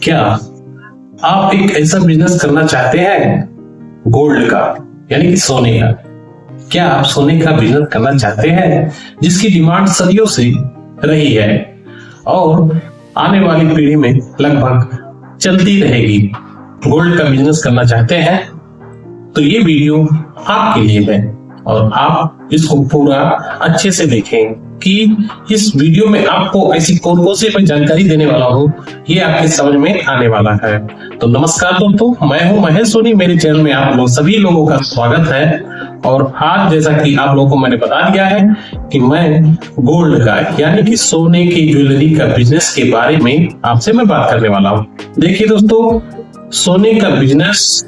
क्या आप एक ऐसा बिजनेस करना चाहते हैं गोल्ड का, यानी कि सोने का? क्या आप सोने का बिजनेस करना चाहते हैं जिसकी डिमांड सदियों से रही है और आने वाली पीढ़ी में लगभग चलती रहेगी? गोल्ड का बिजनेस करना चाहते हैं तो ये वीडियो आपके लिए है और आप इसको पूरा अच्छे से देखें कि इस वीडियो में आपको ऐसी कौन कौन सी मैं जानकारी देने वाला हूँ, ये आपके समझ में आने वाला है। तो नमस्कार दोस्तों, मैं हूँ महेश सोनी। मेरे चैनल में आप लोग सभी लोगों का स्वागत है। और आज जैसा कि आप लोगों को मैंने बता दिया है कि मैं गोल्ड का यानी कि सोने की ज्वेलरी का बिजनेस के बारे में आपसे मैं बात करने वाला हूँ। देखिए दोस्तों, सोने का बिजनेस,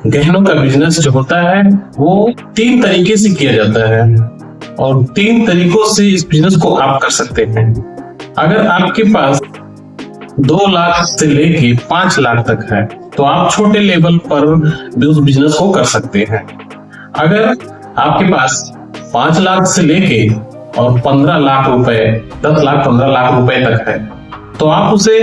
गहनों का बिजनेस जो होता है वो 3 तरीके से किया जाता है और 3 तरीकों से इस बिजनेस को आप कर सकते हैं। अगर आपके पास 2 लाख से लेके 5 लाख तक है तो आप छोटे लेवल पर भी उस बिजनेस को कर सकते हैं। अगर आपके पास 5 लाख से लेके और 15 लाख रुपए, 10 लाख 15 लाख रुपए तक है तो आप उसे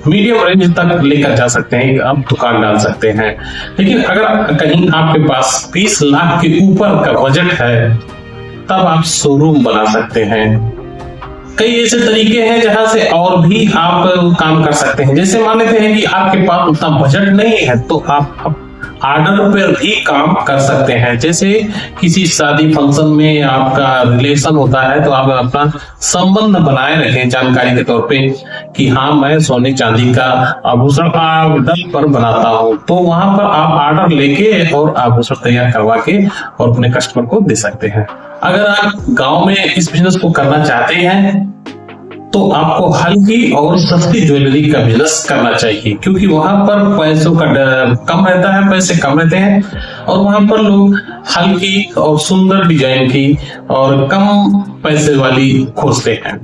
मीडियम रेंज तक लेकर जा सकते हैं, आप दुकान डाल सकते हैं। लेकिन अगर कहीं आपके पास 20 लाख के ऊपर का बजट है तब आप शोरूम बना सकते हैं। कई ऐसे तरीके हैं जहां से और भी आप काम कर सकते हैं। जैसे मान लेते हैं कि आपके पास उतना बजट नहीं है तो आप ऑर्डर पर भी काम कर सकते हैं। जैसे किसी शादी फंक्शन में आपका रिलेशन होता है तो आप अपना संबंध बनाए रखें जानकारी के तौर पे कि हाँ, मैं सोने चांदी का आभूषण ऑर्डर पर बनाता हूँ, तो वहां पर आप ऑर्डर लेके और आभूषण तैयार करवा के और अपने कस्टमर को दे सकते हैं। अगर आप गांव में इस बिजनेस को करना चाहते हैं तो आपको हल्की और सस्ती ज्वेलरी का बिजनेस करना चाहिए, क्योंकि वहां पर पैसों का कम रहता है, पैसे कम रहते हैं और वहां पर लोग हल्की और सुंदर डिजाइन की और कम पैसे वाली खोजते हैं।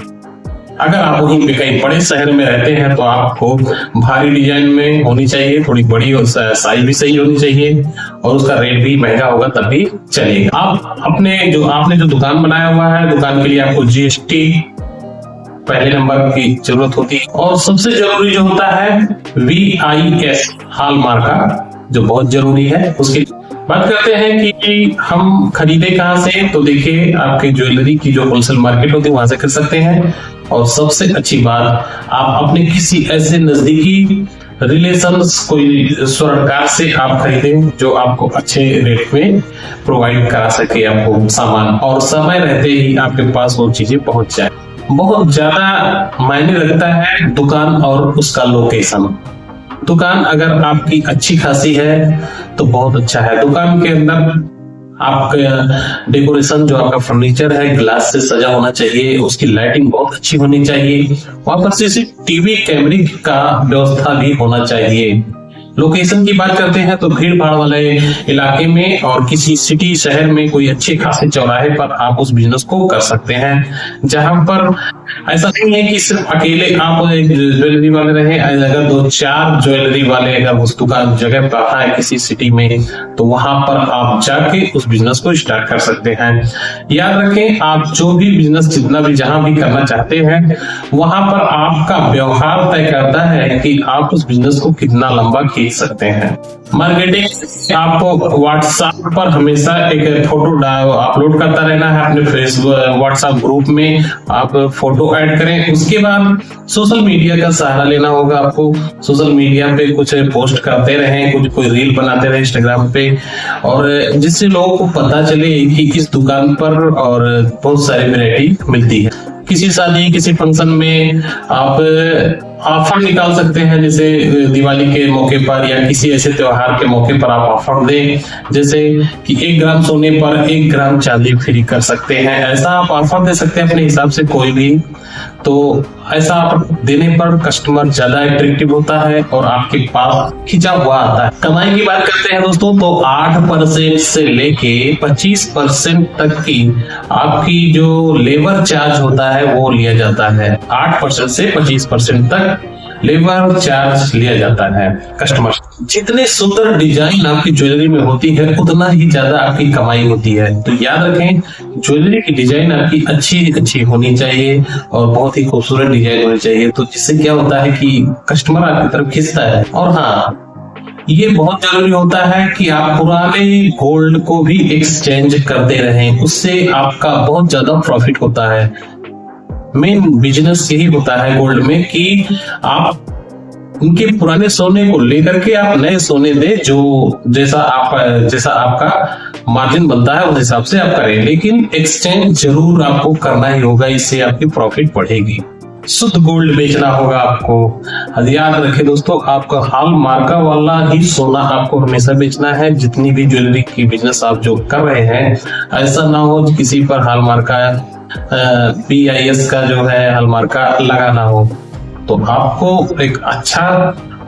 अगर आप वहीं पे कहीं बड़े शहर में रहते हैं तो आपको भारी डिजाइन में होनी चाहिए, थोड़ी बड़ी और साइज भी सही होनी चाहिए और उसका रेट भी महंगा होगा तब भी चलेगा। आपने जो दुकान बनाया हुआ है, दुकान के लिए आपको GST पहले नंबर की जरूरत होती है और सबसे जरूरी जो होता है VIS हॉलमार्क का, जो बहुत जरूरी है। उसकी बात करते हैं कि हम खरीदे कहाँ से, तो देखिए आपके ज्वेलरी की जो होलसेल मार्केट होती है वहां से खरीद सकते हैं। और सबसे अच्छी बात, आप अपने किसी ऐसे नजदीकी रिलेशंस कोई स्वर्णकार से आप खरीदें जो आपको अच्छे रेट में प्रोवाइड करा सके आपको सामान, और समय रहते ही आपके पास वो चीजें पहुंच जाए। बहुत ज्यादा मायने रखता है दुकान और उसका लोकेशन। दुकान अगर आपकी अच्छी खासी है तो बहुत अच्छा है। दुकान के अंदर आपका डेकोरेशन, जो आपका फर्नीचर है, ग्लास से सजा होना चाहिए, उसकी लाइटिंग बहुत अच्छी होनी चाहिए, वहां पर CCTV कैमरे का व्यवस्था भी होना चाहिए। लोकेशन की बात करते हैं तो भीड़ भाड़ वाले इलाके में और किसी सिटी शहर में कोई अच्छे खासे चौराहे पर आप उस बिजनेस को कर सकते हैं, जहां पर ऐसा नहीं है कि सिर्फ अकेले आप एक ज्वेलरी वाले रहे। अगर 2-4 ज्वेलरी वाले अगर उस दुकान जगह पर है किसी सिटी में तो वहां पर आप जाके उस बिजनेस को स्टार्ट कर सकते हैं। याद रखें, आप जो भी बिजनेस जितना भी जहां भी करना चाहते हैं वहां पर आपका व्यवहार तय करता है कि आप उस बिजनेस को कितना लंबा खींच सकते हैं। मार्केटिंग, आपको WhatsApp पर हमेशा एक फोटो अपलोड करता रहना है। अपने फेसबुक WhatsApp ग्रुप में आप फोटो ऐड करें। उसके बाद सोशल मीडिया का सहारा लेना होगा आपको। सोशल मीडिया पे कुछ पोस्ट करते रहें, कोई रील बनाते रहे Instagram पे, और जिससे लोगों को पता चले कि इस दुकान पर और बहुत सारी वैरायटी मिलती है। किसी शादी, किसी फंक्शन में आप ऑफर निकाल सकते हैं, जैसे दिवाली के मौके पर या किसी ऐसे त्योहार के मौके पर आप ऑफर दें, जैसे कि 1 ग्राम सोने पर 1 ग्राम चांदी फ्री कर सकते हैं। ऐसा आप ऑफर दे सकते हैं अपने हिसाब से कोई भी। तो ऐसा ऑफर देने पर कस्टमर ज्यादा अट्रैक्टिव होता है और आपके पास खिंचा हुआ आता है। कमाई की बात करते हैं दोस्तों तो 8% से लेके 25% तक की आपकी जो लेबर चार्ज होता है वो लिया जाता है। 8% से 25% तक लेबर चार्ज लिया जाता है कस्टमर। जितने सुंदर डिजाइन आपकी ज्वेलरी में होती है उतना ही ज्यादा आपकी कमाई होती है। तो याद रखें, ज्वेलरी की डिजाइन आपकी अच्छी होनी चाहिए और बहुत ही खूबसूरत डिजाइन होनी चाहिए। तो जिससे क्या होता है कि कस्टमर आपकी तरफ खींचता है। और हाँ, ये बहुत जरूरी होता है कि आप पुराने गोल्ड को भी एक्सचेंज करते रहें, उससे आपका बहुत ज्यादा प्रॉफिट होता है। मेन बिजनेस यही होता है गोल्ड में कि आप उनके पुराने सोने को लेकर के आप नए सोने दे, जो जैसा आपका मार्जिन बनता है उस हिसाब से आप करें, लेकिन एक्सचेंज जरूर आपको करना ही होगा, इससे आपकी प्रॉफिट बढ़ेगी। शुद्ध गोल्ड बेचना होगा आपको। याद रखें दोस्तों, आपका हॉल मार्का वाला ही सोना आपको हमेशा बेचना है। जितनी भी ज्वेलरी की बिजनेस आप जो कर रहे हैं, ऐसा ना हो किसी पर हॉल मार्का PIS का जो है हॉल मार्का लगाना हो। तो आपको एक अच्छा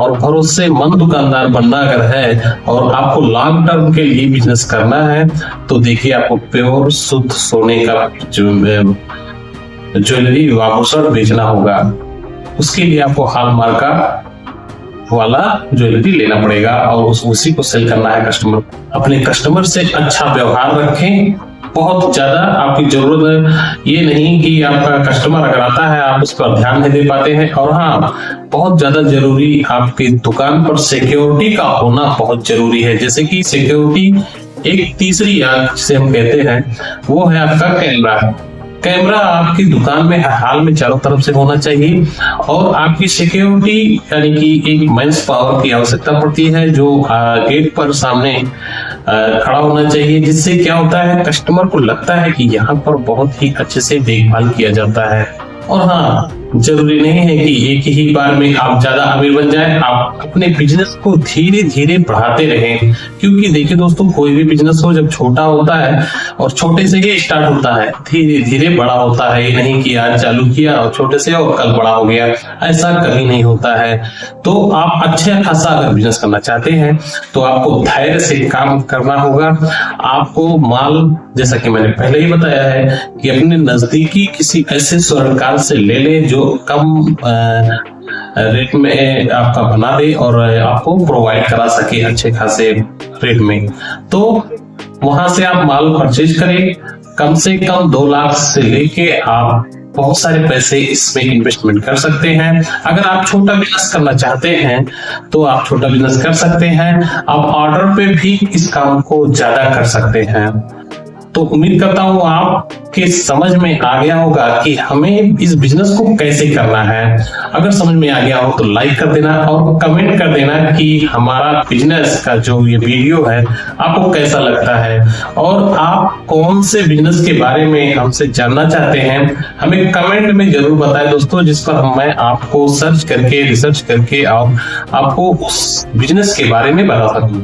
और भरोसेमंद दुकानदार बनना अगर है और आपको लॉन्ग टर्म के लिए बिजनेस करना है, तो देखिए आपको प्योर शुद्ध सोने का ज्वेलरी आभूषण बेचना होगा। उसके लिए आपको हॉलमार्क वाला ज्वेलरी लेना पड़ेगा और उसी को सेल करना है कस्टमर। अपने कस्टमर से अच्छा व्यवहार रखें। बहुत ज्यादा आपकी जरूरत ये नहीं कि आपका कस्टमर अगर आता है आप उस पर ध्यान नहीं दे पाते हैं। और हाँ, बहुत ज्यादा जरूरी आपकी दुकान पर सिक्योरिटी का होना बहुत जरूरी है। जैसे कि सिक्योरिटी एक तीसरी आंख जिसे हम कहते हैं, वो है आपका कैमरा। कैमरा आपकी दुकान में हाल में चारों तरफ से होना चाहिए। और आपकी सिक्योरिटी यानी कि एक मैंस पावर की आवश्यकता पड़ती है, जो गेट पर सामने खड़ा होना चाहिए। जिससे क्या होता है, कस्टमर को लगता है कि यहाँ पर बहुत ही अच्छे से देखभाल किया जाता है। और हाँ, जरूरी नहीं है कि एक ही बार में आप ज्यादा अमीर बन जाएं। आप अपने बिजनेस को धीरे धीरे बढ़ाते रहें, क्योंकि देखिए दोस्तों, कोई भी बिजनेस हो जब छोटा होता है और छोटे से ही स्टार्ट होता है, धीरे धीरे बड़ा होता है। ये नहीं कि आज चालू किया और छोटे से और कल बड़ा हो गया, ऐसा कभी नहीं होता है। तो आप अच्छा खासा अगर बिजनेस करना चाहते हैं तो आपको धैर्य से काम करना होगा। आपको माल, जैसा कि मैंने पहले ही बताया है, कि अपने नजदीकी किसी ऐसे स्वर्णकार से ले लें जो कम रेट में आपका बना दे और आपको प्रोवाइड करा सके अच्छे खासे रेट में। तो वहां से आप माल परचेज करें। कम से कम 2 लाख से लेके आप बहुत सारे पैसे इसमें इन्वेस्टमेंट कर सकते हैं। अगर आप छोटा बिजनेस करना चाहते हैं तो आप छोटा बिजनेस कर सकते हैं। आप ऑर्डर पे भी इस काम को ज्यादा कर सकते हैं। तो उम्मीद करता हूँ आपके समझ में आ गया होगा कि हमें इस बिजनेस को कैसे करना है। अगर समझ में आ गया हो तो लाइक कर देना और कमेंट कर देना कि हमारा बिजनेस का जो ये वीडियो है आपको कैसा लगता है, और आप कौन से बिजनेस के बारे में हमसे जानना चाहते हैं हमें कमेंट में जरूर बताएं दोस्तों, जिस पर मैं आपको सर्च करके रिसर्च करके आपको उस बिजनेस के बारे में बता सकूं।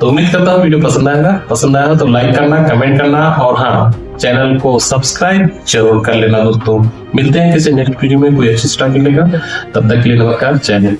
तो उम्मीद करता हूँ वीडियो पसंद आया तो लाइक करना, कमेंट करना और हाँ, चैनल को सब्सक्राइब जरूर कर लेना दोस्तों। मिलते हैं किसी नेक्स्ट वीडियो में कोई अच्छी स्टॉक मिलेगा। तब तक के लिए नमस्कार, जय हिंद।